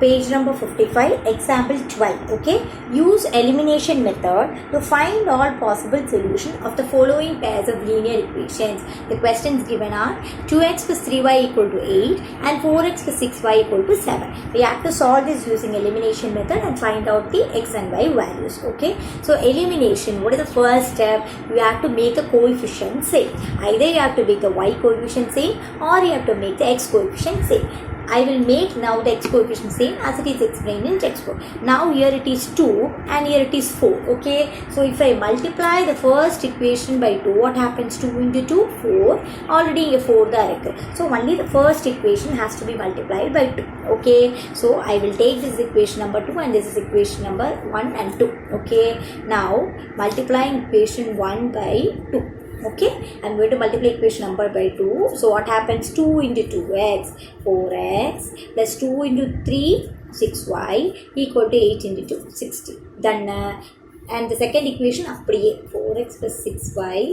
Page number 55, example 12. Okay, use elimination method to find all possible solutions of the following pairs of linear equations. The questions given are 2x plus 3y equal to 8 and 4x plus 6y equal to 7. We have to solve this using elimination method and find out the x and y values. Okay, so elimination, what is the first step? You have to make the coefficient same. Either you have to make the y coefficient same or you have to make the x coefficient same. I will make now the x coefficient same as it is explained in textbook. Now here it is 2 and here it is 4. Okay, so if I multiply the first equation by 2, what happens? 2 into 2, 4. Already here 4 da irukku. So only the first equation has to be multiplied by 2. Okay, so I will take this equation number 2 and this is equation number 1 and 2. Okay, now multiplying equation 1 by 2. Okay, I'm going to multiply equation number by 2. So what happens? 2 into 2x, 4x plus 2 into 3, 6y equal to 8 into 2, 60. Done. And the second equation, 4x plus 6y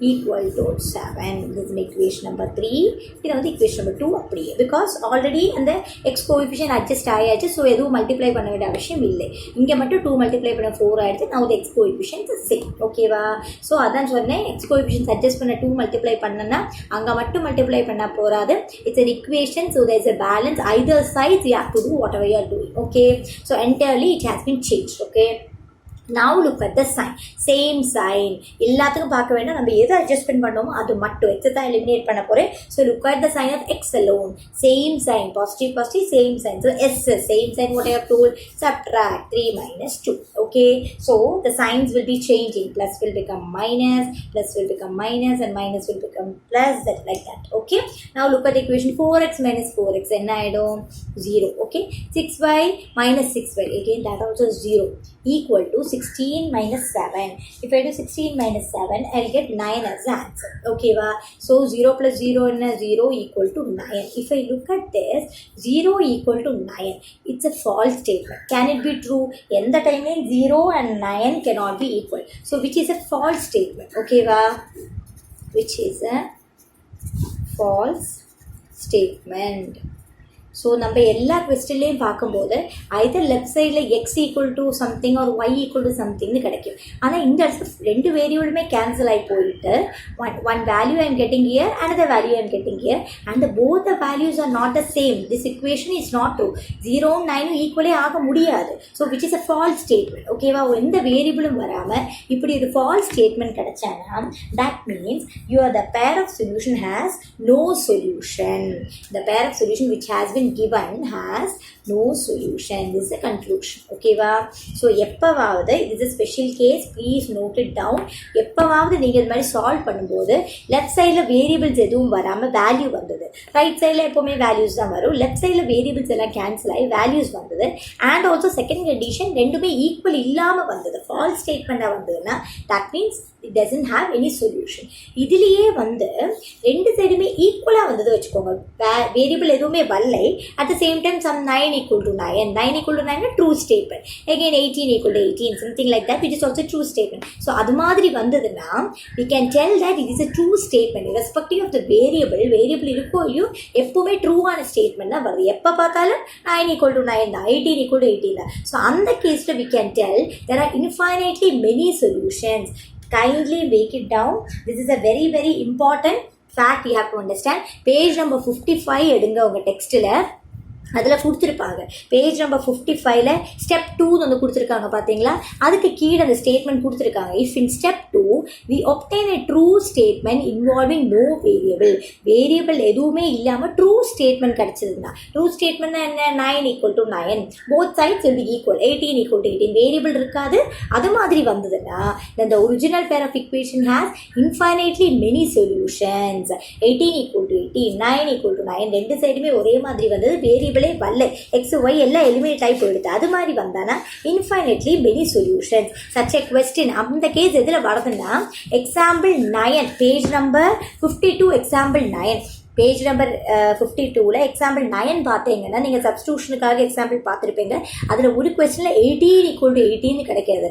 equal to 7. This is equation number 3. You know the equation number 2 because already and the x coefficient adjust ஆயாச்சு. So எதுவும் multiply பண்ண வேண்டிய அவசியம் இல்லை. இங்கே மட்டும் 2 multiply பண்ண 4 ஆயிடுச்சு. Now the x coefficient is same. ஓகேவா? ஸோ அதான் சொன்னேன், x coefficient adjust பண்ண 2 multiply பண்ணனா அங்கே மட்டும் multiply பண்ண போறாது. It's an equation, so there is a balance. Either sides you have to do whatever you are doing. Okay, so entirely it has been changed. Okay, now look at the sign. Same sign. எல்லாத்துக்கும் பார்க்க வேண்டாம், நம்ம எதை adjustment பண்ணோமோ அது மட்டும் எக்ஸை தான் eliminate பண்ண போகிறேன். So look at the sign of x alone. Same sign, positive positive, same sign. So s, same sign what I have told, subtract 3 minus 2. Okay, so the signs will be changing. Plus will become minus, plus will become minus, and minus will become plus, that like that. Okay, now look at the equation 4x minus 4x. என்ன ஆயிடும்? 0. Okay, 6y minus 6y, again that also 0, equal to 16 minus 7. If I do 16 minus 7, I will get 9 as the answer. Okay, so 0 plus 0 and 0 equal to 9. If I look at this, 0 equal to 9, it's a false statement. Can it be true? In the time 0 and 9 cannot be equal. So which is a false statement? Okay, which is a false statement. So நம்ம எல்லா கொஸ்டின்லேயும் பார்க்கும்போது Hyder left சைடில் X equal to something ஒரு Y equal to சம்திங்னு கிடைக்கும். ஆனால் இந்த இடத்துல ரெண்டு வேரியபிளுமே கேன்சல் ஆகி போயிட்டு one value I am getting here another value I am getting here and both the values are not the same. This equation is not true. 0 9 ஈக்குவலே ஆக முடியாது. So which is a false statement. ஓகேவா? எந்த வேரியபிளும் வராமல் இப்படி ஒரு false statement கிடைச்சானா that means you are the pair of solution has no solution. The pair of solution which has been given has no solution. This is a conclusion. Okay va? So எப்பவாவது, this is a special case, please note it down. எப்பவாவது நீங்க இந்த மாதிரி solve பண்ணும்போது left சைடில் variables எதுவும் வராமல் value வந்தது, ரைட் சைடில் எப்போவுமே வேல்யூஸ் தான் வரும், லெஃப்ட் சைடில் வேரியபிள்ஸ் எல்லாம் கேன்சல் ஆகி வேல்யூஸ் வந்தது அண்ட் ஆல்சோ செகண்ட் கண்டிஷன் ரெண்டுமே ஈக்குவல் இல்லாமல் வந்தது, ஃபால்ஸ் ஸ்டேட்மெண்ட்டாக வந்ததுன்னா that means it doesn't have any solution. இதுலேயே வந்து ரெண்டு சைடுமே ஈக்குவலாக வந்தது வச்சுக்கோங்க, வேரியபிள் எதுவுமே வரலை, at the same time some 9 equal to 9, 9 equal to 9 true statement, again 18 equal to 18, something like that, which is also true statement. So அது மாதிரி வந்ததுன்னா we can tell that it is a true statement irrespective of the variable. Variable இருக்கோ இல்லையோ எப்போவுமே ட்ரூவான statement தான் வருது. எப்போ பார்த்தாலும் 9 equal to 9 தான், 18 equal to 18 தான். ஸோ அந்த கேஸில் we can tell there are infinitely many solutions. Kindly make it down. This is a very very important fact you have to understand. Page number 55 எடுங்க உங்கள் டெக்ஸ்ட்டில், அதில் கொடுத்துருப்பாங்க. பேஜ் நம்பர் 55ல் ஸ்டெப் 2 வந்து கொடுத்துருக்காங்க பார்த்தீங்களா, அதுக்கு கீழே அந்த ஸ்டேட்மெண்ட் கொடுத்துருக்காங்க. If in step 2 we obtain a true statement involving no variable, variable எதுவுமே இல்லாமல் ட்ரூ ஸ்டேட்மெண்ட் கிடச்சதுன்னா, ட்ரூ ஸ்டேட்மெண்ட்னா என்ன? 9 equal to 9, both sides will be equal, 18 equal to 18, variable இருக்காது, அது மாதிரி வந்ததுன்னா then the original pair of equation has infinitely many solutions. 18 equal to 18, 9 equal to 9, ரெண்டு சைடுமே ஒரே மாதிரி வந்தது, வேரியபிள் வரல, எக்ஸ் ஒய் எல்லாம் எலிமினேட் ஆகி போயிடுது. அது மாதிரி வந்தானா infinitely many solutions. Such a question அந்த கேஸ் எதில் வருதுன்னா example 9, page number 52, example 9. Page number 52ல எக்ஸாம்பிள் 9 பார்த்தீங்கன்னா நீங்கள் சப்ஸ்டியூஷனுக்காக எக்ஸாம்பிள் பார்த்துருப்பீங்க. அதில் ஒரு கொஸ்டினில் 18 = 18 கிடைக்கிறது.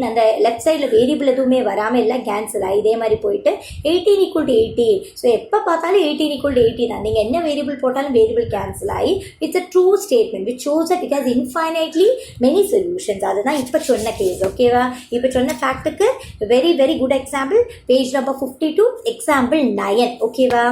அந்த லெஃப்ட் சைடில் வேரியபிள் எதுவுமே வராமல் எல்லாம் கேன்சல் ஆகி இதே மாதிரி போயிட்டு 18 = 18. ஸோ எப்போ பார்த்தாலும் 18 = 18 தான். நீங்கள் என்ன வேரியபிள் போட்டாலும் வேரியபிள் கேன்சல் ஆகி it's a true statement which shows that it has infinitely many solutions. அதுதான் இப்போ சொன்ன கேஸ். ஓகேவா? இப்போ சொன்ன ஃபேக்ட்டுக்கு very very good example page number 52 example 9. ஓகேவா?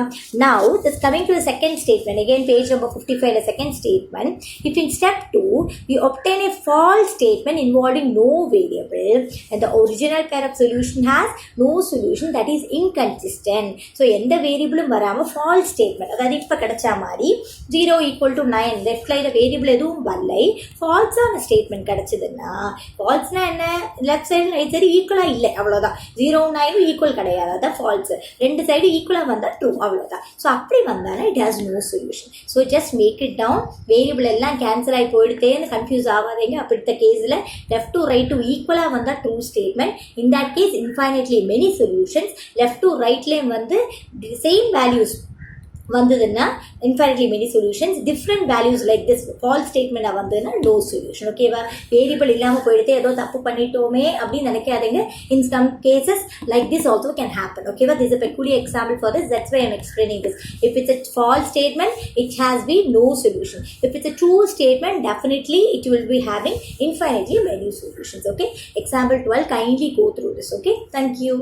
Now this coming to the second statement, again page number 55, the second statement. If in step 2 we obtain a false statement involving no variable and the original pair of solution has no solution, that is inconsistent. So எந்த வேரியபிளும் வராம false statement, அதாவது இப்ப கிடைச்ச மாதிரி 0 = 9 left சைடுல variable எதுவும் வரலை, ஃபால்ஸான statement கிடைச்சதுன்னா, ஃபால்ஸ்னா என்ன, லெஃப்ட் சைடு ரைட் சைடு ஈக்குவலா இல்லை, அவ்வளவுதான். 0 9 ஈக்குவல் கிடையாது, அதான் ஃபால்ஸ். ரெண்டு சைடு ஈக்குவலா வந்தா ட்ரூ, அவ்வளவுதான். ஸோ அப்படி வந்தாலும் it has no solution. So just make it down. Variable எல்லாம் கேன்சல் ஆகி போயிடுத்தேன்னு கன்ஃபியூஸ் ஆகாதீங்க. அப்படித்த கேஸில் லெஃப்ட் டு ரைட் டு ஈக்குவலாக வந்தால் true statement. In that case infinitely many solutions. Left to ரைட்லேயும் வந்து சேம் வேல்யூஸ் வந்ததுன்னா infinitely many solutions. Different values like this false ஸ்டேட்மெண்ட்டாக வந்ததுன்னா நோ சொல்யூஷன். ஓகேவா? வேரியபிள் இல்லாமல் போயிடுத்து ஏதோ தப்பு பண்ணிட்டோமே அப்படின்னு நினைக்காதீங்க. In some cases like this also can happen. ஓகேவா? This is a peculiar example for this. That's why I'm explaining this. If it's a false statement, it has been no solution. If it's a true statement, definitely it will be having infinitely many solutions. Okay? Example 12, kindly go through this. Okay? Thank you.